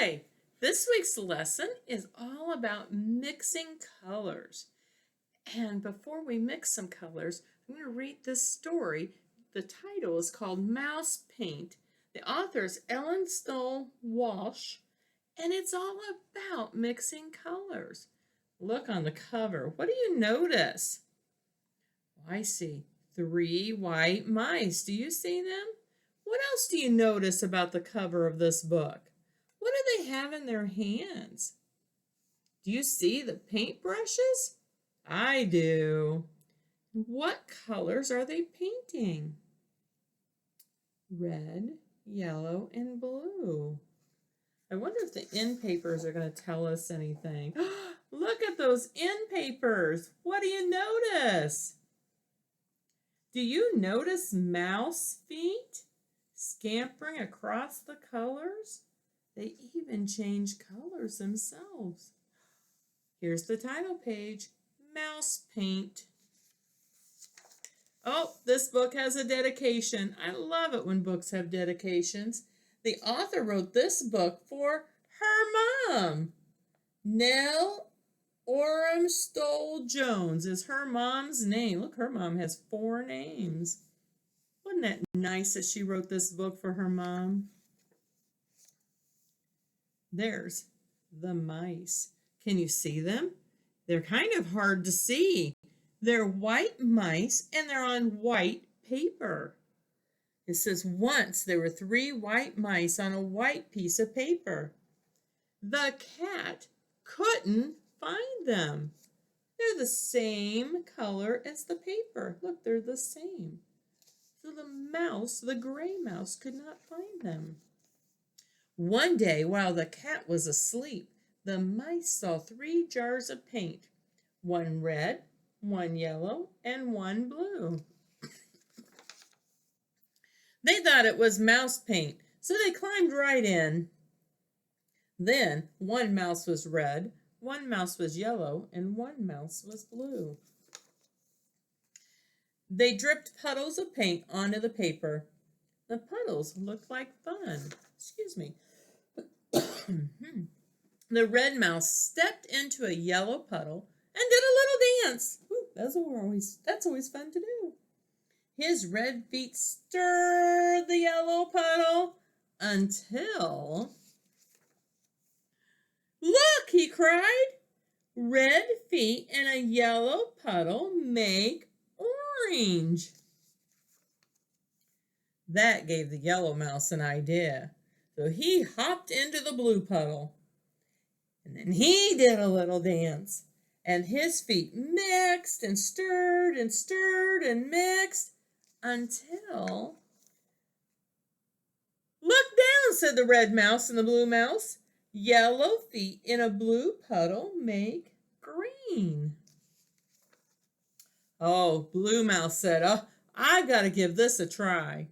Hi! This week's lesson is all about mixing colors. And before we mix some colors, I'm going to read this story. The title is called Mouse Paint. The author is Ellen Stoll Walsh, and it's all about mixing colors. Look on the cover. What do you notice? I see 3 white mice. Do you see them? What else do you notice about the cover of this book? What do they have in their hands? Do you see the paintbrushes? I do. What colors are they painting? Red, yellow, and blue. I wonder if the end papers are going to tell us anything. Look at those end papers. What do you notice? Do you notice mouse feet scampering across the colors? They even change colors themselves. Here's the title page, Mouse Paint. Oh, this book has a dedication. I love it when books have dedications. The author wrote this book for her mom. Ellen Stoll Jones is her mom's name. Look, her mom has 4 names. Wasn't that nice that she wrote this book for her mom? There's the mice. Can you see them? They're kind of hard to see. They're white mice and they're on white paper. It says once there were 3 white mice on a white piece of paper. The cat couldn't find them. They're the same color as the paper. Look, they're the same. So the mouse, the gray mouse, could not find them. One day, while the cat was asleep, the mice saw 3 jars of paint, 1 red, 1 yellow, and 1 blue. They thought it was mouse paint, so they climbed right in. Then 1 mouse was red, 1 mouse was yellow, and 1 mouse was blue. They dripped puddles of paint onto the paper. The puddles looked like fun. Excuse me. The red mouse stepped into a yellow puddle and did a little dance. Ooh, that's always fun to do. His red feet stirred the yellow puddle until... Look, he cried. Red feet in a yellow puddle make orange. That gave the yellow mouse an idea. So he hopped into the blue puddle. And then he did a little dance. And his feet mixed and stirred and stirred and mixed until... Look down, said the red mouse and the blue mouse. Yellow feet in a blue puddle make green. Oh, blue mouse said, I've got to give this a try.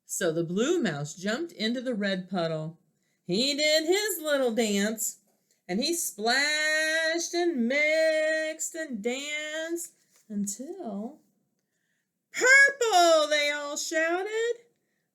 So the blue mouse jumped into the red puddle. He did his little dance, and he splashed and mixed and danced until... Purple, they all shouted.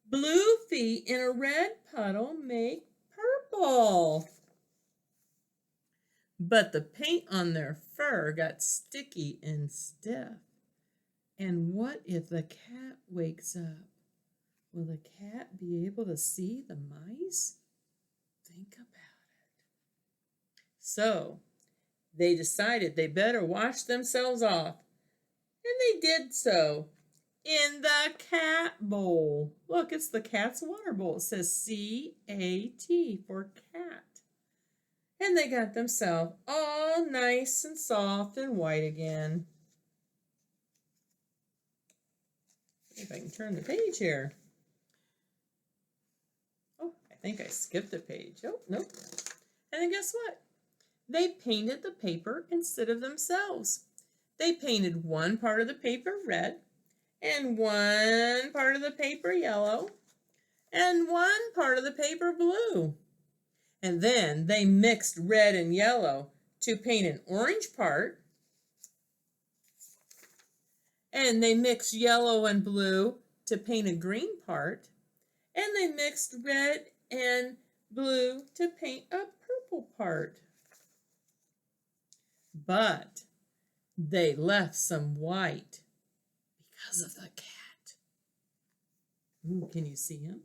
Blue feet in a red puddle make purple. But the paint on their fur got sticky and stiff. And what if the cat wakes up? Will the cat be able to see the mice? Think about it. So they decided they better wash themselves off. And they did so in the cat bowl. Look, it's the cat's water bowl. It says C-A-T for cat. And they got themselves all nice and soft and white again. See if I can turn the page here. Oh, I think I skipped a page. Oh, nope. And then guess what? They painted the paper instead of themselves. They painted one part of the paper red, and one part of the paper yellow, and one part of the paper blue. And then they mixed red and yellow to paint an orange part, and they mixed yellow and blue to paint a green part, and they mixed red and blue to paint a purple part. But they left some white because of the cat. Ooh, can you see him?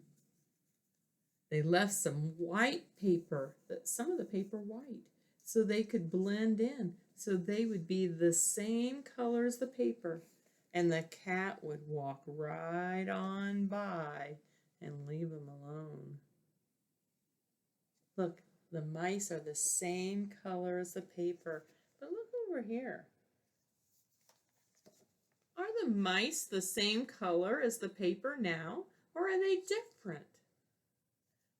They left some white paper, some of the paper white, so they could blend in, so they would be the same color as the paper, and the cat would walk right on by and leave them alone. Look, the mice are the same color as the paper, but look over here. Are the mice the same color as the paper now, or are they different?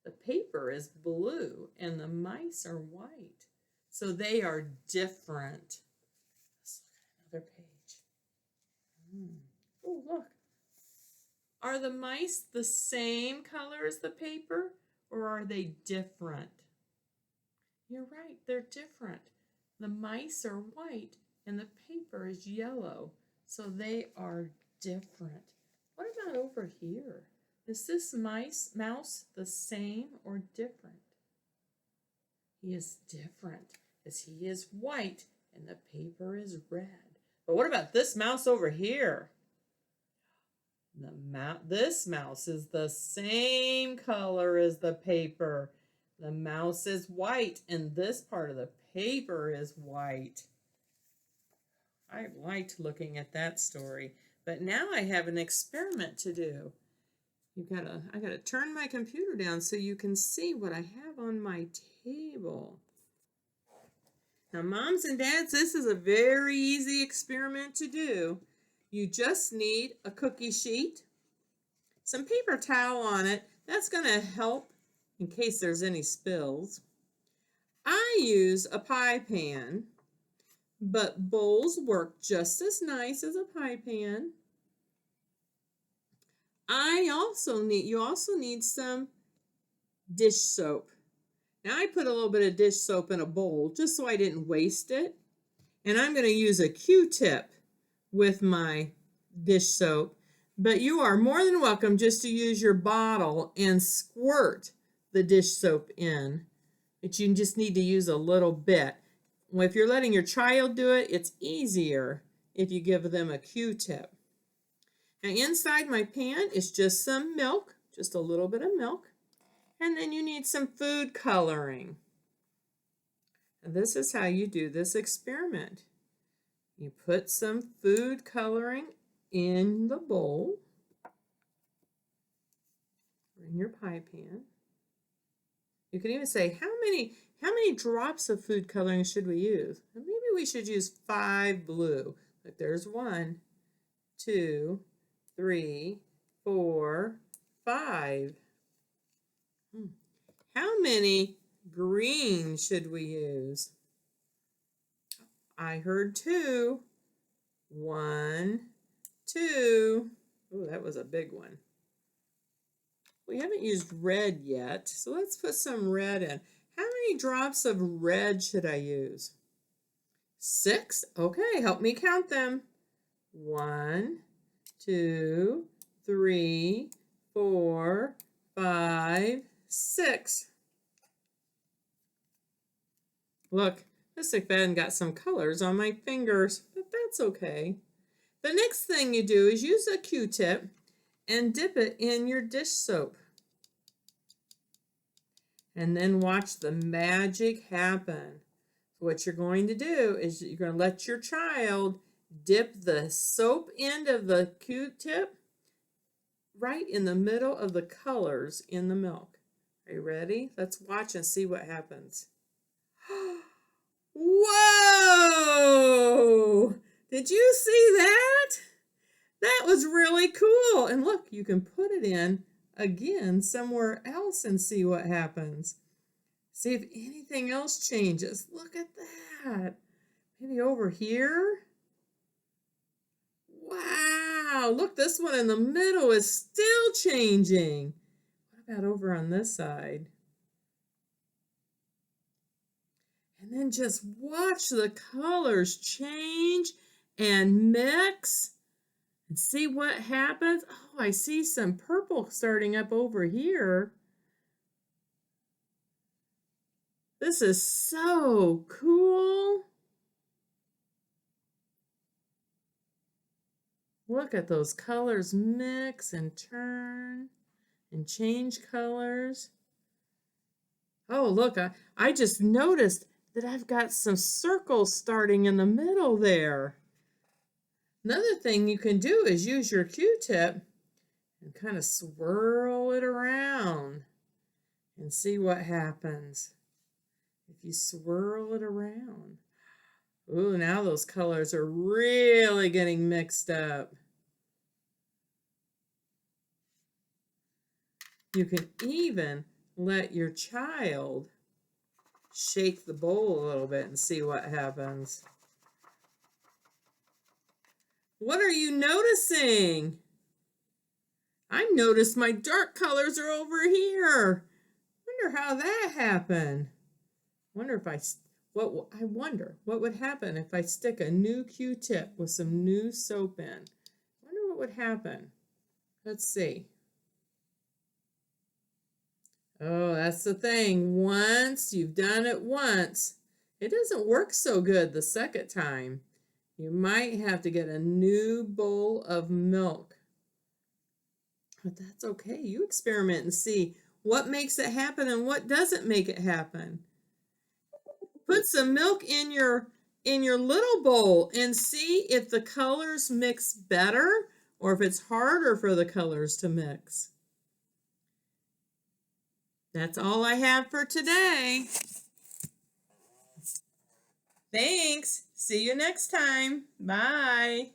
The paper is blue and the mice are white, so they are different. Let's look at another page. Oh, look. Are the mice the same color as the paper, or are they different? You're right, they're different. The mice are white and the paper is yellow, so they are different. What about over here? Is this mouse the same or different? He is different, as he is white and the paper is red. But what about this mouse over here? This mouse is the same color as the paper. The mouse is white and this part of the paper is white. I liked looking at that story, but now I have an experiment to do. I gotta turn my computer down so you can see what I have on my table. Now, moms and dads, this is a very easy experiment to do. You just need a cookie sheet, some paper towel on it. That's gonna help in case there's any spills. I use a pie pan, but bowls work just as nice as a pie pan. You also need some dish soap. Now I put a little bit of dish soap in a bowl just so I didn't waste it. And I'm going to use a Q-tip with my dish soap. But you are more than welcome just to use your bottle and squirt the dish soap in. But you just need to use a little bit. Well, if you're letting your child do it, it's easier if you give them a Q-tip. Now inside my pan is just some milk, just a little bit of milk. And then you need some food coloring. And this is how you do this experiment. You put some food coloring in the bowl, or in your pie pan. You can even say, how many drops of food coloring should we use? Maybe we should use 5 blue. Like there's 1, 2, 3, 4, 5. How many green should we use? I heard 2. 1, 2. Oh, that was a big one. We haven't used red yet, so let's put some red in. How many drops of red should I use? 6. Okay, help me count them. 1, 2, 3, 4, 5, 6. Look, Miss McFadin got some colors on my fingers, but that's okay. The next thing you do is use a Q-tip and dip it in your dish soap. And then watch the magic happen. What you're going to do is you're going to let your child dip the soap end of the Q-tip right in the middle of the colors in the milk. Are you ready? Let's watch and see what happens. Whoa! Did you see that? That was really cool. And look, you can put it in again somewhere else and see what happens. See if anything else changes. Look at that. Maybe over here. Wow, look, this one in the middle is still changing. What about over on this side? And then just watch the colors change and mix and see what happens. Oh, I see some purple starting up over here. This is so cool. Look at those colors mix and turn and change colors. Oh, look, I just noticed that I've got some circles starting in the middle there. Another thing you can do is use your Q-tip and kind of swirl it around and see what happens if you swirl it around. Ooh, now those colors are really getting mixed up. You can even let your child shake the bowl a little bit and see what happens. What are you noticing? I noticed my dark colors are over here. Wonder how that happened. I wonder what would happen if I stick a new Q-tip with some new soap in. Wonder what would happen. Let's see. Oh, that's the thing. Once you've done it once, it doesn't work so good the second time. You might have to get a new bowl of milk. But that's okay. You experiment and see what makes it happen and what doesn't make it happen. Put some milk in your little bowl and see if the colors mix better or if it's harder for the colors to mix. That's all I have for today. Thanks. See you next time. Bye.